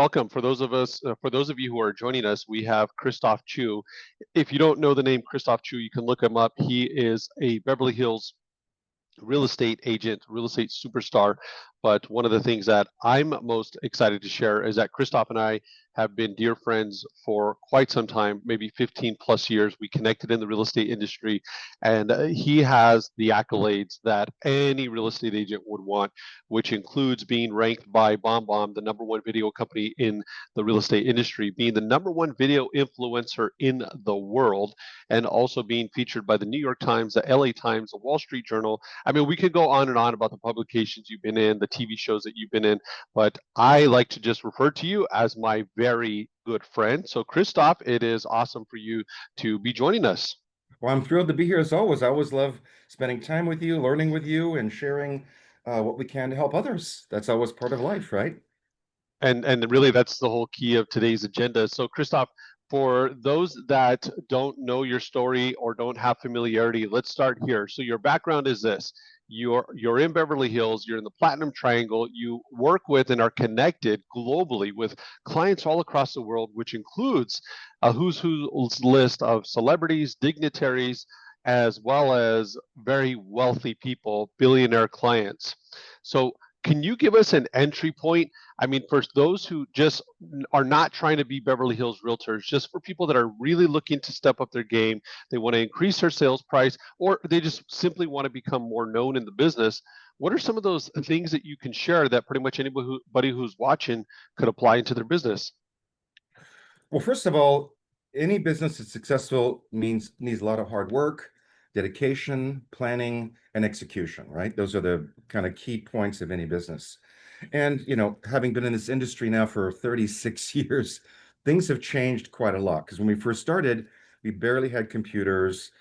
welcome. For those of you who are joining us, we have Christophe Choo. If you don't know the name Christophe Choo, you can look him up. He is a Beverly Hills real estate agent, real estate superstar. But one of the things that I'm most excited to share is that Christoph and I have been dear friends for quite some time, maybe 15 plus years. We connected in the real estate industry, and he has the accolades that any real estate agent would want, which includes being ranked by BombBomb, the number one video company in the real estate industry, being the number one video influencer in the world, and also being featured by the New York Times, the LA Times, the Wall Street Journal. I mean, we could go on and on about the publications you've been in, the TV shows that you've been in, but I like to just refer to you as my very good friend. So, Christoph, it is awesome for you to be joining us. Well, I'm thrilled to be here as always. I always love spending time with you, learning with you, and sharing what we can to help others. That's always part of life, right? And really, that's the whole key of today's agenda. So, Christoph, for those that don't know your story or don't have familiarity, let's start here. So, your background is this: you're in Beverly Hills, you're in the Platinum Triangle, you work with and are connected globally with clients all across the world, which includes a who's who's list of celebrities, dignitaries, as well as very wealthy people, billionaire clients. So, can you give us an entry point? I mean, for those who just are not trying to be Beverly Hills realtors, just for people that are really looking to step up their game, they want to increase their sales price, or they just simply want to become more known in the business. What are some of those things that you can share that pretty much anybody who's watching could apply into their business? Well, first of all, any business that's successful needs a lot of hard work, dedication, planning, and execution, right? Those are the kind of key points of any business. And, having been in this industry now for 36 years, things have changed quite a lot. Because when we first started, we barely had computers.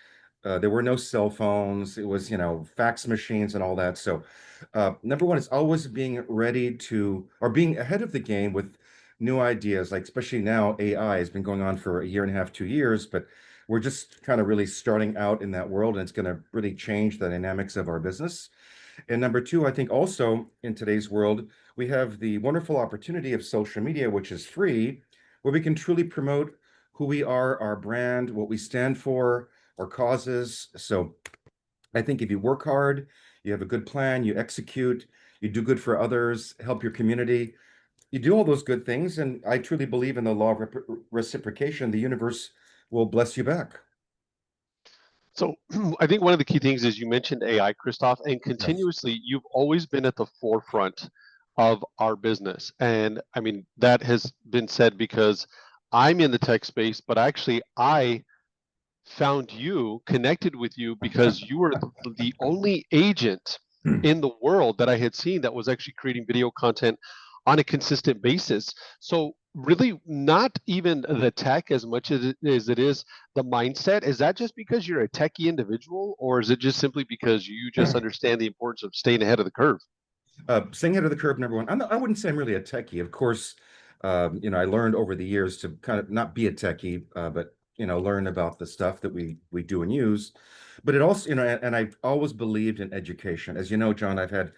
There were no cell phones. It was, fax machines and all that. So, number one is always being ready to, or being ahead of the game with new ideas. Like, especially now, AI has been going on for a year and a half, 2 years, but we're just kind of really starting out in that world, and it's going to really change the dynamics of our business. And number two, I think also in today's world, we have the wonderful opportunity of social media, which is free, where we can truly promote who we are, our brand, what we stand for, our causes. So I think if you work hard, you have a good plan, you execute, you do good for others, help your community, you do all those good things. And I truly believe in the law of reciprocation. The universe will bless you back. So I think one of the key things is you mentioned AI, Christoph, and Yes. continuously you've always been at the forefront of our business. And I mean, that has been said because I'm in the tech space, but actually I found you, connected with you because you were the only agent in the world that I had seen that was actually creating video content on a consistent basis. So really not even the tech as much as it is the mindset. Is that just because you're a techie individual, or is it just simply because you just understand the importance of staying ahead of the curve? Staying ahead of the curve, number one. I wouldn't say I'm really a techie. Of course, I learned over the years to kind of not be a techie, but learn about the stuff that we do and use. But it also, and I've always believed in education. As you know, John, I've had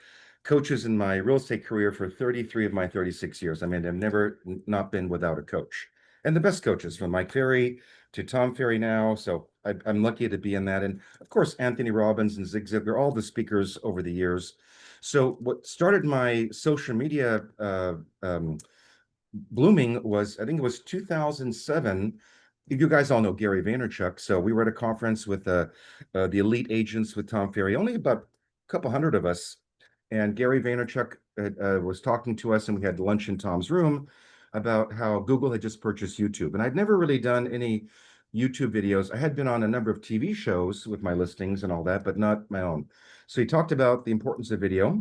coaches in my real estate career for 33 of my 36 years. I mean, I've never not been without a coach. And the best coaches, from Mike Ferry to Tom Ferry now. So I'm lucky to be in that. And of course, Anthony Robbins and Zig Ziglar, all the speakers over the years. So what started my social media blooming was, I think it was 2007. You guys all know Gary Vaynerchuk. So we were at a conference with the elite agents with Tom Ferry, only about a couple hundred of us. And Gary Vaynerchuk was talking to us, and we had lunch in Tom's room about how Google had just purchased YouTube. And I'd never really done any YouTube videos. I had been on a number of TV shows with my listings and all that, but not my own. So he talked about the importance of video,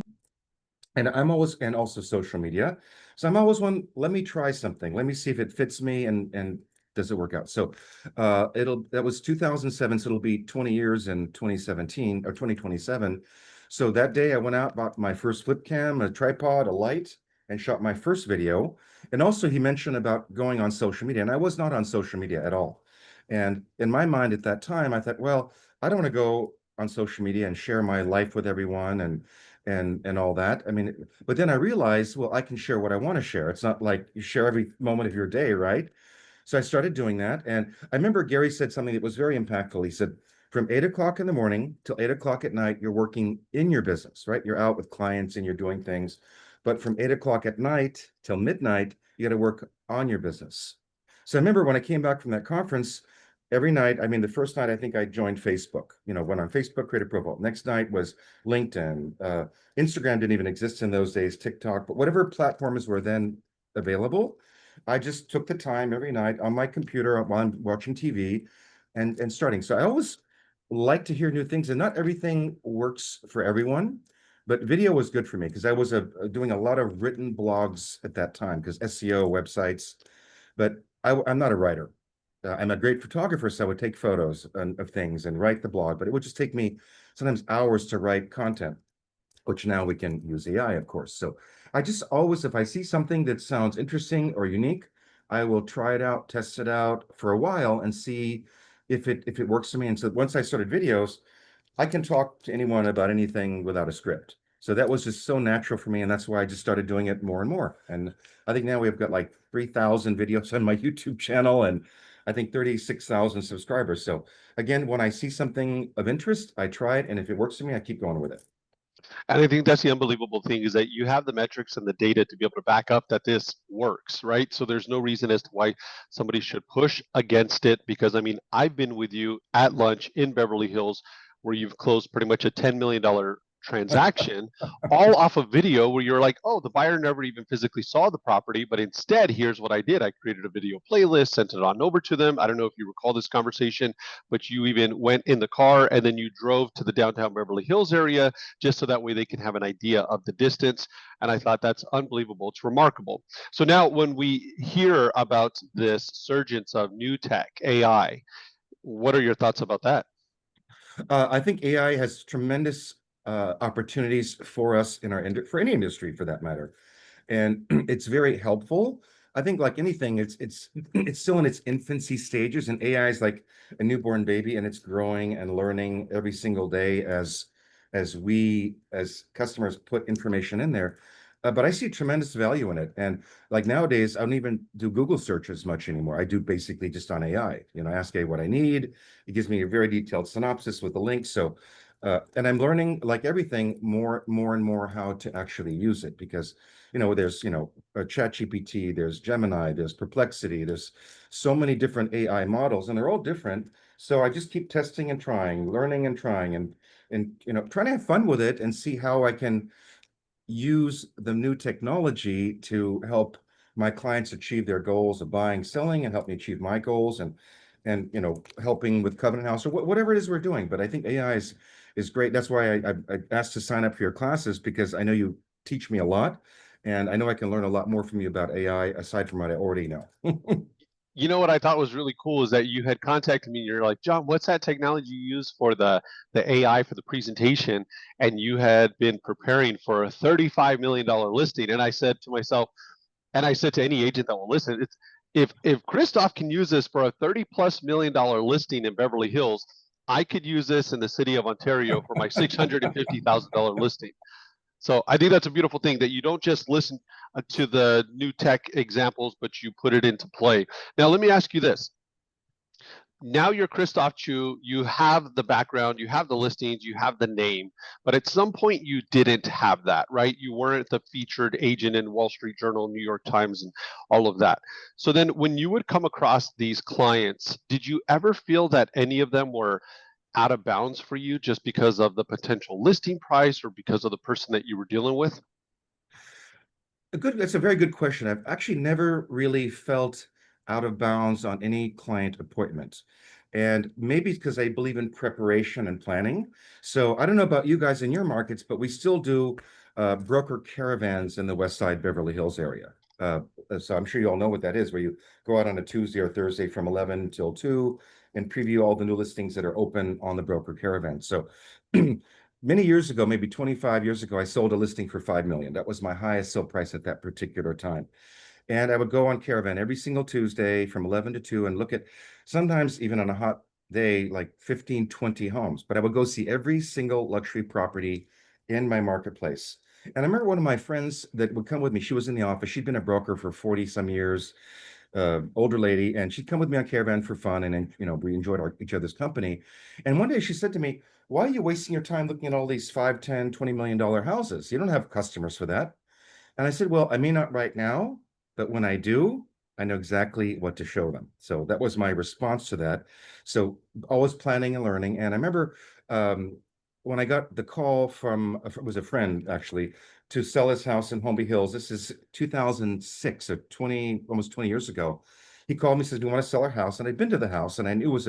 and also social media. So I'm always one, let me try something. Let me see if it fits me, and does it work out? So that was 2007, so it'll be 20 years in 2017 or 2027. So that day I went out, bought my first flip cam, a tripod, a light, and shot my first video. And also he mentioned about going on social media, and I was not on social media at all. And in my mind at that time, I thought, well, I don't want to go on social media and share my life with everyone, and and all that. I mean, but then I realized, well, I can share what I want to share. It's not like you share every moment of your day, right? So I started doing that. And I remember Gary said something that was very impactful. He said, from 8 o'clock in the morning till 8 o'clock at night, you're working in your business, right? You're out with clients and you're doing things. But from 8 o'clock at night till midnight, you got to work on your business. So I remember when I came back from that conference, every night, I mean, the first night I think I joined Facebook, went on Facebook, created a profile. Next night was LinkedIn. Instagram didn't even exist in those days, TikTok, but whatever platforms were then available, I just took the time every night on my computer while I'm watching TV and starting. So I always like to hear new things, and not everything works for everyone, but video was good for me because I was doing a lot of written blogs at that time because SEO websites, but I'm not a writer. I'm a great photographer, so I would take photos of things and write the blog, but it would just take me sometimes hours to write content, which now we can use AI, of course. So I just always, if I see something that sounds interesting or unique, I will try it out, test it out for a while and see if it works for me. And so once I started videos, I can talk to anyone about anything without a script. So that was just so natural for me, and that's why I just started doing it more and more. And I think now we've got like 3,000 videos on my YouTube channel, and I think 36,000 subscribers. So again, when I see something of interest, I try it, and if it works for me, I keep going with it. And I think that's the unbelievable thing is that you have the metrics and the data to be able to back up that this works, right? So there's no reason as to why somebody should push against it. Because I mean, I've been with you at lunch in Beverly Hills where you've closed pretty much a $10 million transaction all off of video where you're like, oh, the buyer never even physically saw the property, but instead, here's what I did. I created a video playlist, sent it on over to them. I don't know if you recall this conversation, but you even went in the car and then you drove to the downtown Beverly Hills area just so that way they can have an idea of the distance. And I thought that's unbelievable. It's remarkable. So now when we hear about this surgence of new tech, AI, what are your thoughts about that? I think AI has tremendous opportunities for us in for any industry for that matter, and it's very helpful. I think like anything, it's it's still in its infancy stages, and AI is like a newborn baby, and it's growing and learning every single day as we as customers put information in there. But I see tremendous value in it, and like nowadays, I don't even do Google search as much anymore. I do basically just on AI. Ask AI what I need. It gives me a very detailed synopsis with the link. So. And I'm learning, like everything, more and more how to actually use it because there's, ChatGPT, there's Gemini, there's Perplexity, there's so many different AI models, and they're all different. So I just keep testing and trying, learning and trying, and trying to have fun with it and see how I can use the new technology to help my clients achieve their goals of buying, selling, and help me achieve my goals and helping with Covenant House or whatever it is we're doing. But I think AI is great. That's why I asked to sign up for your classes because I know you teach me a lot, and I know I can learn a lot more from you about AI aside from what I already know. You know what I thought was really cool is that you had contacted me and you're like, John, what's that technology you use for the AI for the presentation? And you had been preparing for a $35 million listing. And I said to myself, and I said to any agent that will listen, it's if Christophe can use this for a $30+ million listing in Beverly Hills, I could use this in the city of Ontario for my $650,000 listing. So I think that's a beautiful thing that you don't just listen to the new tech examples, but you put it into play. Now, let me ask you this. Now you're Christophe Choo, you have the background, you have the listings, you have the name, but at some point you didn't have that, right? You weren't the featured agent in Wall Street Journal, New York Times, and all of that. So then when you would come across these clients, did you ever feel that any of them were out of bounds for you just because of the potential listing price or because of the person that you were dealing with? That's a very good question. I've actually never really felt out of bounds on any client appointment. And maybe it's because I believe in preparation and planning. So I don't know about you guys in your markets, but we still do broker caravans in the West Side Beverly Hills area. So I'm sure you all know what that is, where you go out on a Tuesday or Thursday from 11 till 2 and preview all the new listings that are open on the broker caravan. So many years ago, maybe 25 years ago, I sold a listing for 5 million. That was my highest sale price at that particular time. And I would go on caravan every single Tuesday from 11 to 2 and look at sometimes even on a hot day, like 15, 20 homes. But I would go see every single luxury property in my marketplace. And I remember one of my friends that would come with me. She was in the office. She'd been a broker for 40 some years, older lady, and she'd come with me on caravan for fun. And then, we enjoyed each other's company. And one day she said to me, "Why are you wasting your time looking at all these 5, 10, $20 million houses? You don't have customers for that." And I said, "Well, I may not right now, but when I do, I know exactly what to show them." So that was my response to that. So always planning and learning. And I remember um, when I got the call from, it was a friend actually, to sell his house in Holmby Hills. This is 2006, so 20, almost 20 years ago. He called me, says, "We want to sell our house." And I'd been to the house and I knew it was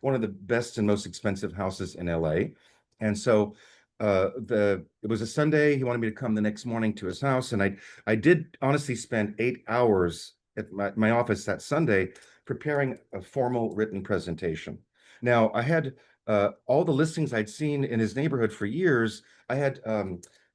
one of the best and most expensive houses in LA. And so it was a Sunday. He wanted me to come the next morning to his house. And I did honestly spend 8 hours at my office that Sunday preparing a formal written presentation. Now, I had all the listings I'd seen in his neighborhood for years. I had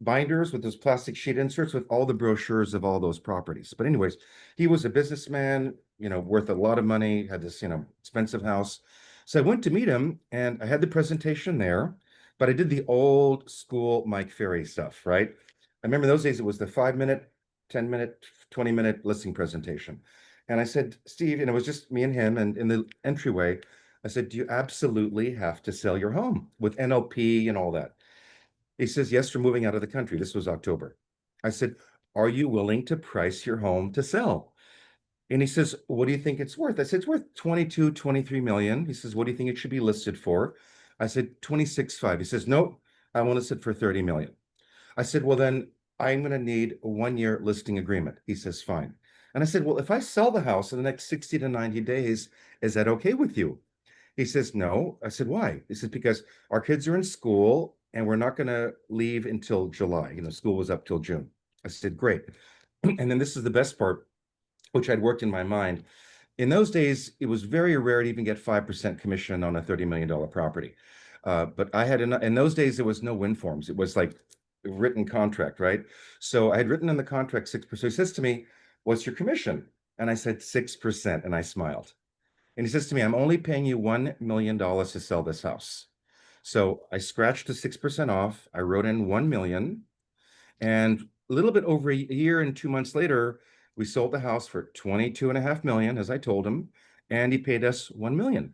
binders with those plastic sheet inserts with all the brochures of all those properties. But anyways, he was a businessman, worth a lot of money, had this, expensive house. So I went to meet him and I had the presentation there, but I did the old school Mike Ferry stuff, right? I remember those days it was the 5 minute, 10 minute, 20-minute listing presentation. And I said, "Steve," and it was just me and him, and in the entryway, I said, "Do you absolutely have to sell your home with NLP and all that?" He says, "Yes, we're moving out of the country." This was October. I said, "Are you willing to price your home to sell?" And he says, "What do you think it's worth?" I said, "It's worth 22, 23 million." He says, "What do you think it should be listed for?" I said, 26.5. He says, "Nope, I want to list it for 30 million." I said, "Well, then I'm going to need a 1 year listing agreement." He says, "Fine." And I said, "Well, if I sell the house in the next 60 to 90 days, is that okay with you?" He says, "No." I said, "Why?" He said, "Because our kids are in school and we're not going to leave until July. School was up till June." I said, "Great." And then this is the best part, which I'd worked in my mind. In those days, it was very rare to even get 5% commission on a $30 million property. But I had, in those days, there was no win forms. It was like a written contract, right? So I had written in the contract 6%. He says to me, "What's your commission?" And I said, 6%. And I smiled. And he says to me, "I'm only paying you $1 million to sell this house." So I scratched the 6% off. I wrote in 1 million. And a little bit over a year and 2 months later, we sold the house for 22.5 million, as I told him, and he paid us 1 million.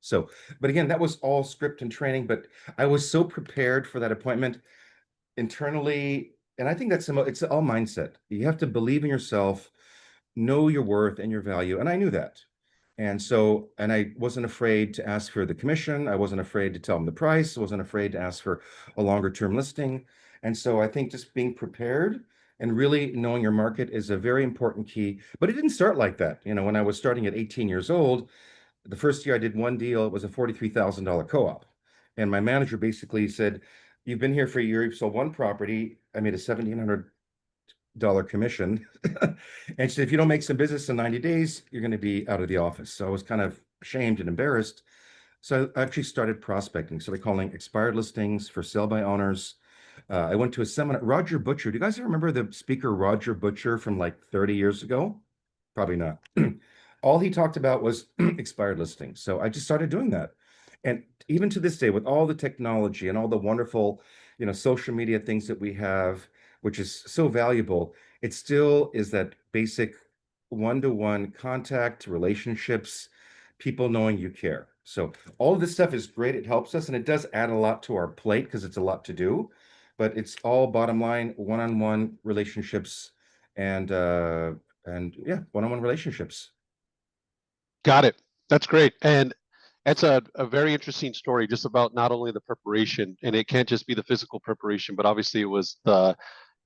So, but again, that was all script and training, but I was so prepared for that appointment internally. And I think it's all mindset. You have to believe in yourself, know your worth and your value. And I knew that. And I wasn't afraid to ask for the commission. I wasn't afraid to tell them the price. I wasn't afraid to ask for a longer term listing. And so I think just being prepared and really knowing your market is a very important key. But it didn't start like that. When I was starting at 18 years old, the first year I did one deal, it was a $43,000 co-op. And my manager basically said, "You've been here for a year, you've sold one property." I made a $1,700 commission. And she said, "If you don't make some business in 90 days, you're going to be out of the office." So I was kind of ashamed and embarrassed. So I actually started prospecting, started calling expired listings for sale by owners. I went to a seminar. Roger Butcher. Do you guys remember the speaker Roger Butcher from like 30 years ago? Probably not. All he talked about was expired listings. So I just started doing that. And even to this day, with all the technology and all the wonderful, social media things that we have, which is so valuable, it still is that basic one-to-one contact, relationships, people knowing you care. So all of this stuff is great. It helps us, and it does add a lot to our plate because it's a lot to do. But it's all bottom line, one-on-one relationships, and yeah, one-on-one relationships. Got it. That's great. And it's a very interesting story just about not only the preparation, and it can't just be the physical preparation, but obviously it was the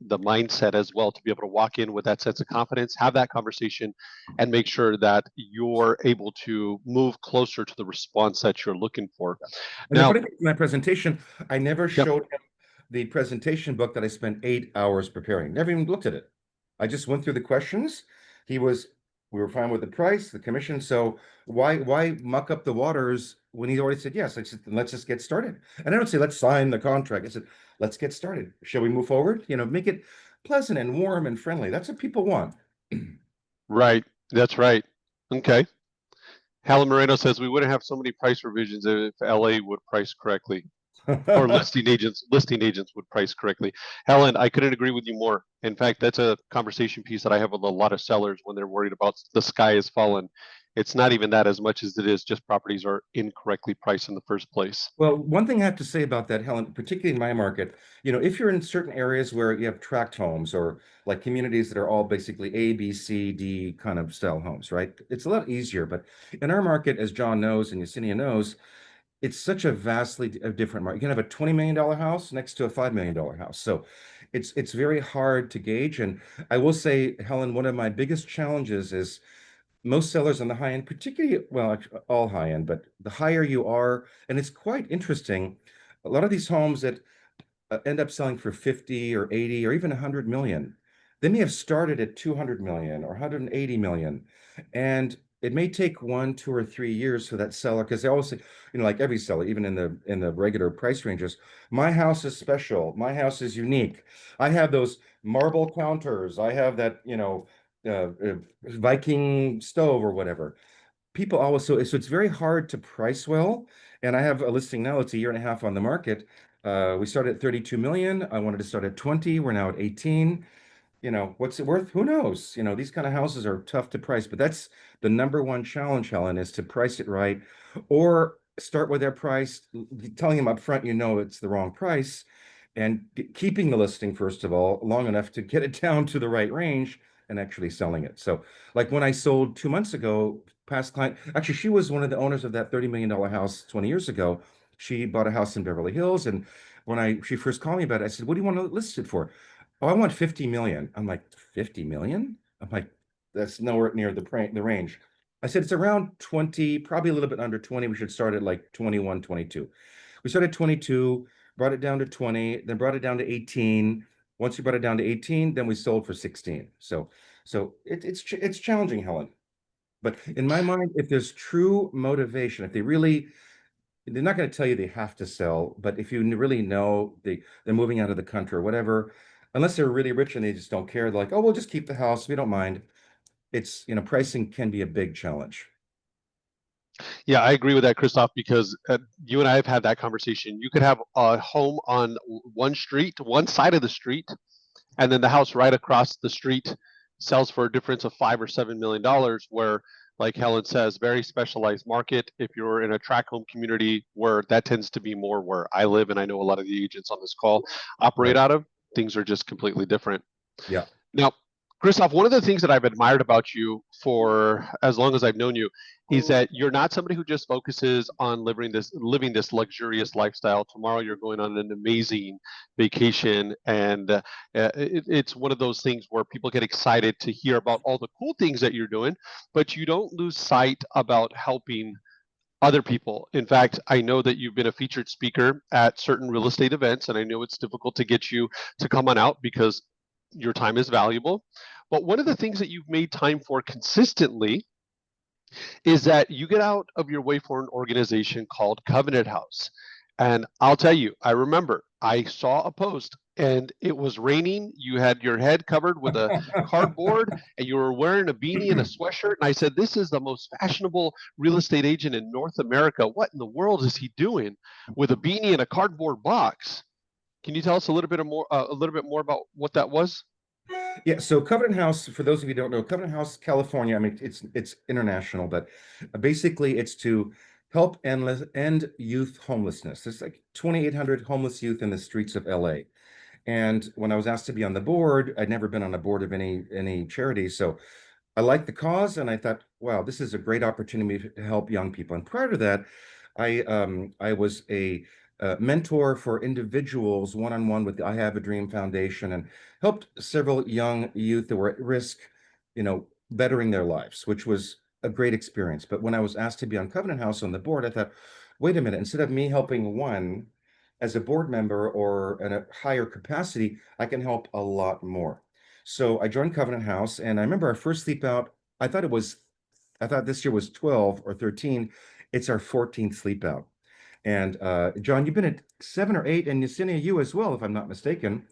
mindset as well to be able to walk in with that sense of confidence, have that conversation, and make sure that you're able to move closer to the response that you're looking for. And the Now, funny thing in my presentation, I never yep. showed him the presentation book that I spent 8 hours preparing. Never even looked at it. I just went through the questions. He was, we were fine with the price, the commission. So why muck up the waters when he already said yes? I said, "Let's just get started." And I don't say, "Let's sign the contract." I said, "Let's get started. Shall we move forward?" Make it pleasant and warm and friendly. That's what people want. Right. That's right. Okay. Helen Moreno says we wouldn't have so many price revisions if LA would price correctly. or listing agents would price correctly. Helen, I couldn't agree with you more. In fact, that's a conversation piece that I have with a lot of sellers when they're worried about the sky has fallen. It's not even that as much as it is just properties are incorrectly priced in the first place. Well, one thing I have to say about that, Helen, particularly in my market, if you're in certain areas where you have tract homes or like communities that are all basically A, B, C, D kind of style homes, right? It's a lot easier. But in our market, as John knows and Yesenia knows, it's such a vastly different market. You can have a $20 million house next to a $5 million house. So it's very hard to gauge. And I will say, Helen, one of my biggest challenges is most sellers on the high end, particularly, well, all high end, but the higher you are, and it's quite interesting. A lot of these homes that end up selling for 50 or 80 or even 100 million. They may have started at 200 million or 180 million. And it may take 1, 2, or 3 years for that seller, because they always say, like every seller, even in the regular price ranges, my house is special, my house is unique. I have those marble counters, I have that, Viking stove or whatever. People always, so it's very hard to price well. And I have a listing now, it's a year and a half on the market. We started at 32 million. I wanted to start at 20. We're now at 18. What's it worth? Who knows? These kind of houses are tough to price, but that's the number one challenge, Helen, is to price it right or start with their price, telling them up front, it's the wrong price, and keeping the listing, first of all, long enough to get it down to the right range and actually selling it. So, like when I sold 2 months ago, past client, actually, she was one of the owners of that $30 million house 20 years ago. She bought a house in Beverly Hills. And when she first called me about it, I said, "What do you want to list it for?" "Oh, I want 50 million. I'm like, 50 million? I'm like, that's nowhere near the range. I said, it's around 20, probably a little bit under 20. We should start at like 21, 22. We started at 22, brought it down to 20, then brought it down to 18. Once we brought it down to 18, then we sold for 16. So it's challenging, Helen. But in my mind, if there's true motivation, if they're not going to tell you they have to sell, but if you really know they're moving out of the country or whatever, unless they're really rich and they just don't care, they're like, "Oh, we'll just keep the house. We don't mind." Pricing can be a big challenge. Yeah, I agree with that, Christoph, because you and I have had that conversation. You could have a home on one side of the street, and then the house right across the street sells for a difference of $5 or $7 million. Where, like Helen says, very specialized market. If you're in a tract home community, where that tends to be more where I live, and I know a lot of the agents on this call operate Right. out of, things are just completely different. Yeah. Now, Christoph, one of the things that I've admired about you for as long as I've known you is that you're not somebody who just focuses on living this luxurious lifestyle. Tomorrow you're going on an amazing vacation, and it's one of those things where people get excited to hear about all the cool things that you're doing, but you don't lose sight about helping other people. In fact, I know that you've been a featured speaker at certain real estate events, and I know it's difficult to get you to come on out because your time is valuable. But one of the things that you've made time for consistently is that you get out of your way for an organization called Covenant House. And I'll tell you, I remember I saw a post and it was raining. You had your head covered with a cardboard and you were wearing a beanie and a sweatshirt. And I said, "This is the most fashionable real estate agent in North America. What in the world is he doing with a beanie and a cardboard box?" Can you tell us a little bit more about what that was? Yeah, so Covenant House, for those of you who don't know, Covenant House, California, I mean, it's international, but basically it's to help end youth homelessness. There's like 2,800 homeless youth in the streets of LA. And when I was asked to be on the board, I'd never been on a board of any charity, so I liked the cause, and I thought, wow, this is a great opportunity to help young people. And prior to that, I was a mentor for individuals one-on-one with the I Have a Dream Foundation, and helped several young youth that were at risk, bettering their lives, which was a great experience. But when I was asked to be on Covenant House on the board, I thought, wait a minute, instead of me helping one as a board member or in a higher capacity, I can help a lot more. So I joined Covenant House, and I remember our first sleep out. I thought this year was 12 or 13. It's our 14th sleep out. And John, you've been at 7 or 8, and Yesenia, you as well, if I'm not mistaken.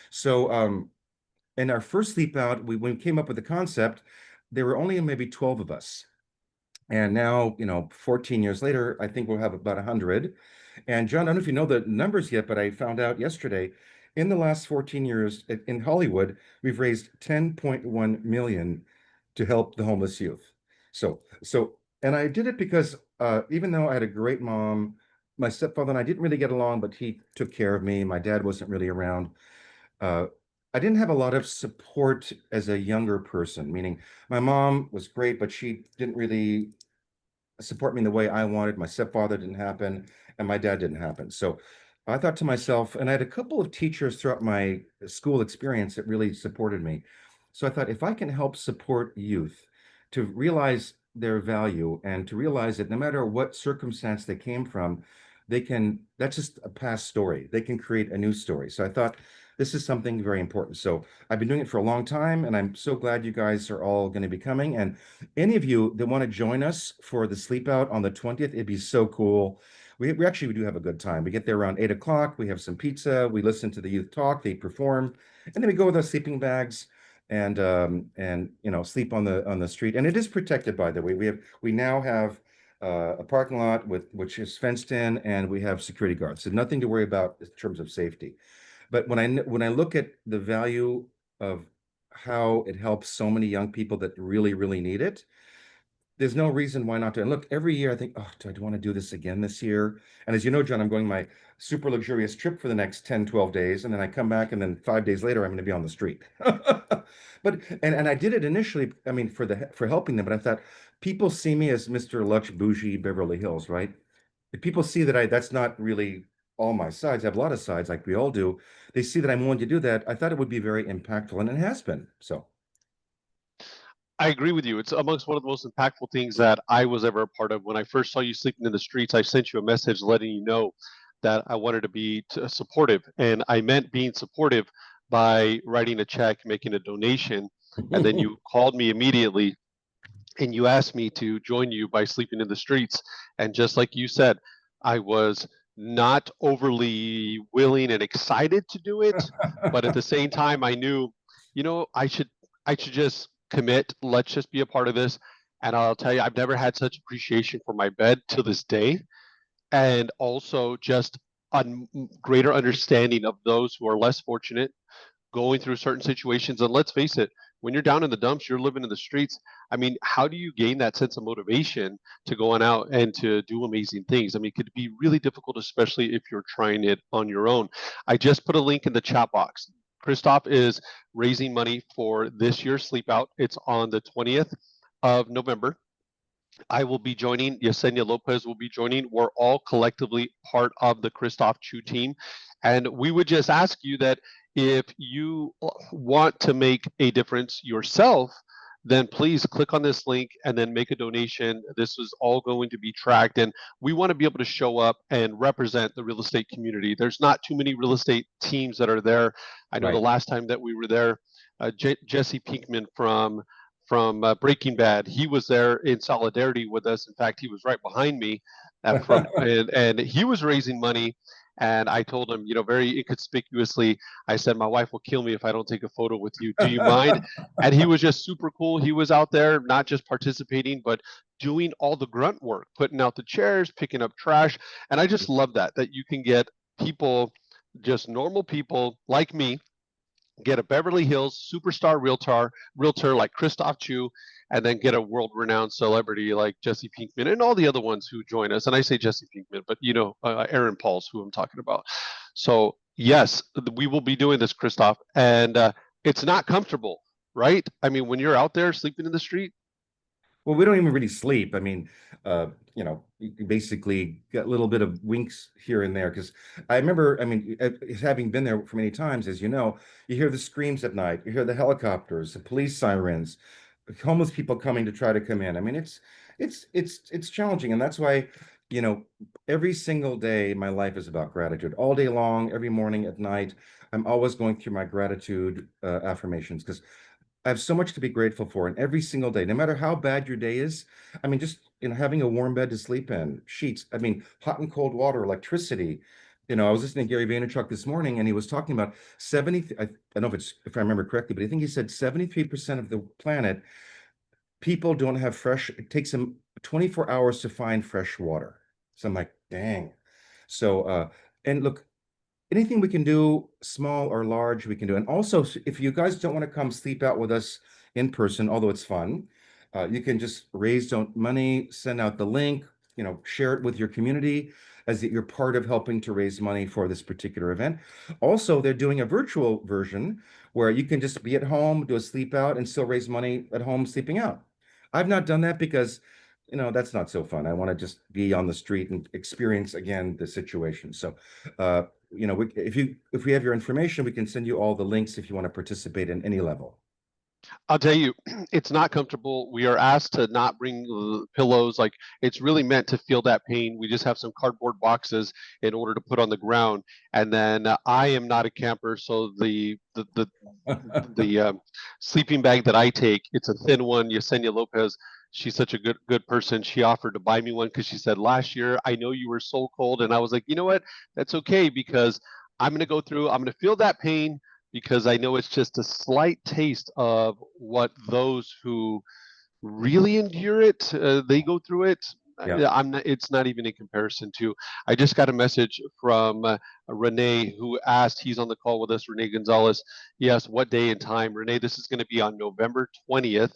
So in our first sleep out, when we came up with the concept, there were only maybe 12 of us. And now, 14 years later, I think we'll have about 100. And John, I don't know if you know the numbers yet, but I found out yesterday, in the last 14 years in Hollywood, we've raised 10.1 million to help the homeless youth. And I did it because even though I had a great mom, my stepfather and I didn't really get along, but he took care of me. My dad wasn't really around. Uh, I didn't have a lot of support as a younger person, meaning my mom was great, but she didn't really support me in the way I wanted. My stepfather didn't happen, and my dad didn't happen. So I thought to myself, and I had a couple of teachers throughout my school experience that really supported me. So I thought, if I can help support youth to realize their value and to realize that no matter what circumstance they came from, that's just a past story. They can create a new story. So I thought this is something very important. So I've been doing it for a long time, and I'm so glad you guys are all going to be coming. And any of you that want to join us for the sleep out on the 20th, it'd be so cool. We actually do have a good time. We get there around 8 o'clock. We have some pizza. We listen to the youth talk. They perform, and then we go with our sleeping bags and sleep on the street. And it is protected, by the way. We now have a parking lot which is fenced in, and we have security guards. So nothing to worry about in terms of safety. But when I look at the value of how it helps so many young people that really, really need it, there's no reason why not to. And look, every year I think, oh, do I want to do this again this year? And as you know, John, I'm going my super luxurious trip for the next 10, 12 days. And then I come back, and then 5 days later, I'm going to be on the street. And I did it initially, I mean, for helping them, but I thought people see me as Mr. Lux Bougie Beverly Hills, right? If people see that that's not really all my sides, I have a lot of sides like we all do. They see that I'm willing to do that. I thought it would be very impactful, and it has been. So I agree with you. It's amongst one of the most impactful things that I was ever a part of. When I first saw you sleeping in the streets, I sent you a message letting you know that I wanted to be supportive. And I meant being supportive by writing a check, making a donation. And then you called me immediately and you asked me to join you by sleeping in the streets. And just like you said, I was not overly willing and excited to do it, but at the same time, I knew, I should just commit. Let's just be a part of this. And I'll tell you, I've never had such appreciation for my bed to this day, and also just a greater understanding of those who are less fortunate, going through certain situations. And let's face it, when you're down in the dumps, you're living in the streets. I mean, how do you gain that sense of motivation to go on out and to do amazing things? I mean, it could be really difficult, especially if you're trying it on your own. I just put a link in the chat box. Christophe is raising money for this year's sleep out. It's on the 20th of November. I will be joining. Yesenia Lopez will be joining. We're all collectively part of the Christophe Choo team. And we would just ask you that if you want to make a difference yourself, then please click on this link and then make a donation. This is all going to be tracked. And we want to be able to show up and represent the real estate community. There's not too many real estate teams that are there. I know the right. last time that we were there, Jesse Pinkman from Breaking Bad. He was there in solidarity with us. In fact, he was right behind me, and he was raising money. And I told him, very inconspicuously, I said, my wife will kill me if I don't take a photo with you. Do you mind? And he was just super cool. He was out there, not just participating, but doing all the grunt work, putting out the chairs, picking up trash. And I just love that you can get people, just normal people like me, get a Beverly Hills superstar realtor like Christophe Choo, and then get a world-renowned celebrity like Jesse Pinkman and all the other ones who join us. And I say Jesse Pinkman, but Aaron Paul's who I'm talking about. So yes, we will be doing this, Christophe, and it's not comfortable, right? I mean, when you're out there sleeping in the street. Well, we don't even really sleep. I mean, you basically get a little bit of winks here and there because I remember, I mean, having been there for many times, as you know, you hear the screams at night, you hear the helicopters, the police sirens, homeless people coming to try to come in. I mean, it's challenging, and that's why, you know, every single day my life is about gratitude. All day long, every morning, at night, I'm always going through my gratitude affirmations because I have so much to be grateful for, and every single day, no matter how bad your day is. I mean, just having a warm bed to sleep in, sheets. I mean, hot and cold water, electricity. I was listening to Gary Vaynerchuk this morning, and he was talking about 70. I don't know if I remember correctly, but I think he said 73% of the planet people don't have fresh. It takes them 24 hours to find fresh water. So I'm like, dang. So, and look, anything we can do, small or large, we can do. And also, if you guys don't want to come sleep out with us in person, although it's fun, you can just raise money, send out the link, share it with your community as that you're part of helping to raise money for this particular event. Also, they're doing a virtual version where you can just be at home, do a sleep out, and still raise money at home sleeping out. I've not done that because that's not so fun. I want to just be on the street and experience again the situation. So, if we have your information, we can send you all the links if you want to participate in any level. I'll tell you, it's not comfortable. We are asked to not bring pillows. Like, it's really meant to feel that pain. We just have some cardboard boxes in order to put on the ground. And then I am not a camper, so the sleeping bag that I take, it's a thin one. Yesenia Lopez, she's such a good person. She offered to buy me one because she said last year I know you were so cold, and I was like, you know what? That's okay because I'm gonna go through. I'm gonna feel that pain because I know it's just a slight taste of what those who really endure it, they go through it. Yeah. I'm not, it's not even in comparison to. I just got a message from Renee who asked. He's on the call with us. Renee Gonzalez. He asked what day and time. Renee, this is going to be on November 20th.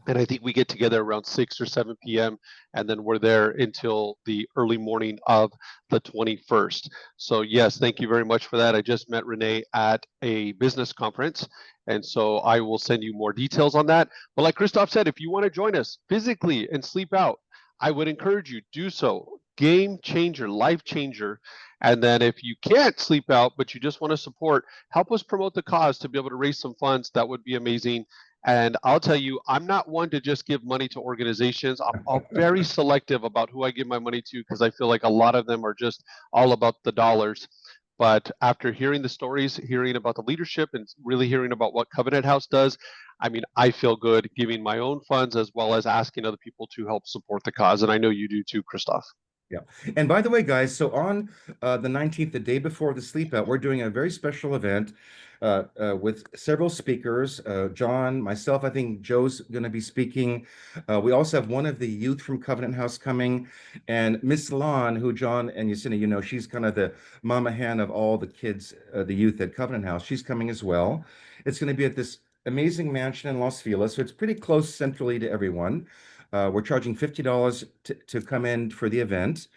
And I think we get together around 6 or 7 p.m. and then we're there until the early morning of the 21st. So yes, thank you very much for that. I just met Renee at a business conference, and so I will send you more details on that. But like Christophe said, if you want to join us physically and sleep out, I would encourage you do so. Game changer, life changer. And then if you can't sleep out, but you just want to support, help us promote the cause to be able to raise some funds. That would be amazing. And I'll tell you, I'm not one to just give money to organizations. I'm very selective about who I give my money to because I feel like a lot of them are just all about the dollars. But after hearing the stories, hearing about the leadership, and really hearing about what Covenant House does, I mean, I feel good giving my own funds as well as asking other people to help support the cause. And I know you do too, Christophe. Yeah. And by the way, guys, so on the 19th, the day before the sleep out, we're doing a very special event with several speakers. John, myself, I think Joe's going to be speaking. We also have one of the youth from Covenant House coming, and Miss Lon, who John and Yesenia, she's kind of the mama hen of all the kids, the youth at Covenant House. She's coming as well. It's going to be at this amazing mansion in Los Feliz, so it's pretty close centrally to everyone. We're charging $50 to come in for the event.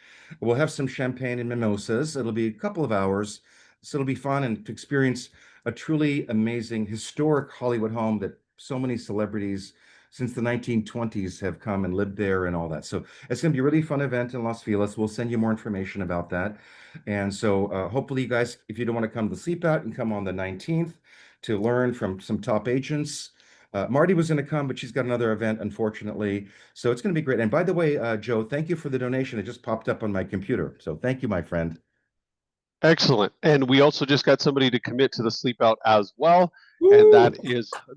We'll have some champagne and mimosas. It'll be a couple of hours, so it'll be fun and to experience a truly amazing historic Hollywood home that so many celebrities since the 1920s have come and lived there and all that. So it's going to be a really fun event in Los Feliz. We'll send you more information about that. And so hopefully you guys, if you don't want to come to the sleep out, and come on the 19th to learn from some top agents. Marty was going to come, but she's got another event, unfortunately. So it's going to be great. And by the way, Joe, thank you for the donation. It just popped up on my computer. So thank you, my friend. Excellent. And we also just got somebody to commit to the sleep out as well. And Woo!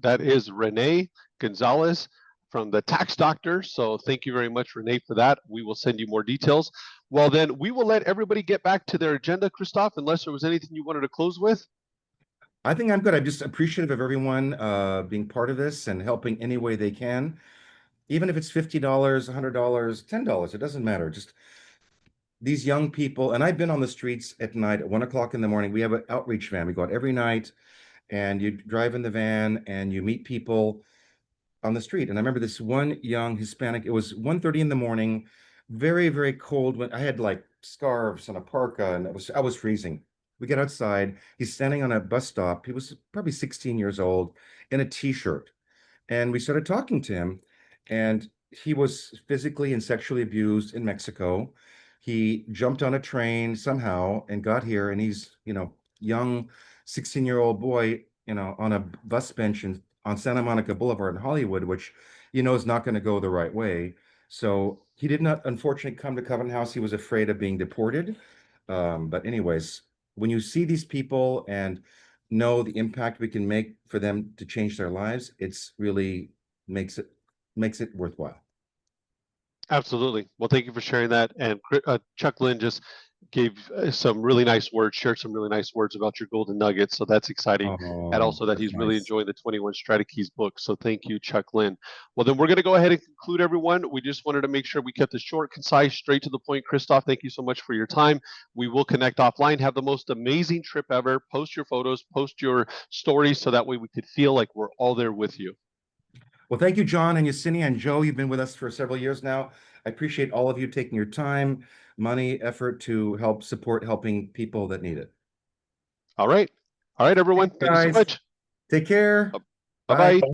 that is Renee Gonzalez from the Tax Doctor. So thank you very much, Renee, for that. We will send you more details. Well, then we will let everybody get back to their agenda, Christophe, unless there was anything you wanted to close with. I think I'm good. I'm just appreciative of everyone being part of this and helping any way they can. Even if it's $50, $100, $10, it doesn't matter. Just these young people, and I've been on the streets at night at 1 o'clock in the morning. We have an outreach van. We go out every night, and you drive in the van and you meet people on the street. And I remember this one young Hispanic, it was 1:30 in the morning, very, very cold. When I had like scarves and a parka, and I was freezing. We get outside. He's standing on a bus stop. He was probably 16 years old in a t-shirt. And we started talking to him, and he was physically and sexually abused in Mexico. He jumped on a train somehow and got here, and he's, young 16-year-old boy, on a bus bench on Santa Monica Boulevard in Hollywood, which is not going to go the right way. So he did not, unfortunately, come to Covenant House. He was afraid of being deported. But anyways, when you see these people and know the impact we can make for them to change their lives, it's really makes it worthwhile. Absolutely. Well, thank you for sharing that. And Chuck Lynn just gave some really nice words, shared some really nice words about your golden nuggets. So that's exciting. And Oh, also that that's he's really nice. enjoying the 21 Strategies book. So thank you, Chuck Lynn. Well, then we're going to go ahead and conclude, everyone. We just wanted to make sure we kept this short, concise, straight to the point. Christophe, thank you so much for your time. We will connect offline. Have the most amazing trip ever. Post your photos, post your stories, so that way we could feel like we're all there with you. Well, thank you, John and Yesenia and Joe. You've been with us for several years now. I appreciate all of you taking your time, money, effort to help support helping people that need it. All right. All right, everyone. Thanks, Thank you so guys. much. Take care. Bye Bye. bye.